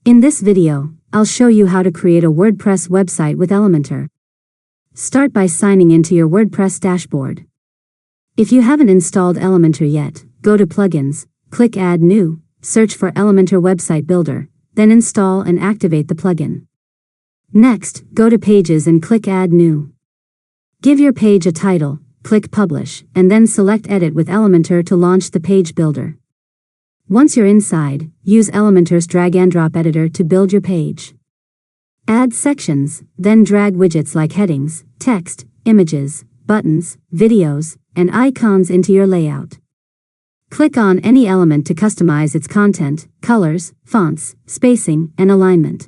In this video, I'll show you how to create a WordPress website with Elementor. Start by signing into your WordPress dashboard. If you haven't installed Elementor yet, go to Plugins, click Add New, search for Elementor Website Builder, then install and activate the plugin. Next, go to Pages and click Add New. Give your page a title, click Publish, and then select Edit with Elementor to launch the page builder. Once you're inside, use Elementor's drag-and-drop editor to build your page. Add sections, then drag widgets like headings, text, images, buttons, videos, and icons into your layout. Click on any element to customize its content, colors, fonts, spacing, and alignment.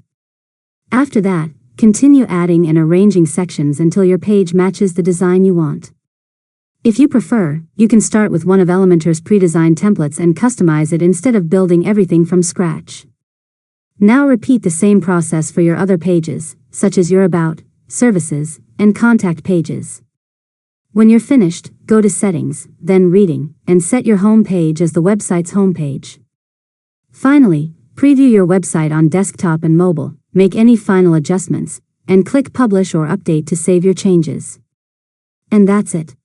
After that, continue adding and arranging sections until your page matches the design you want. If you prefer, you can start with one of Elementor's pre-designed templates and customize it instead of building everything from scratch. Now repeat the same process for your other pages, such as your About, Services, and Contact pages. When you're finished, go to Settings, then Reading, and set your home page as the website's homepage. Finally, preview your website on desktop and mobile, make any final adjustments, and click Publish or Update to save your changes. And that's it.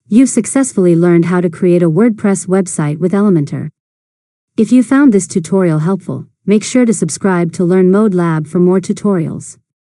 You've successfully learned how to create a WordPress website with Elementor. If you found this tutorial helpful, make sure to subscribe to Learn ModeLab for more tutorials.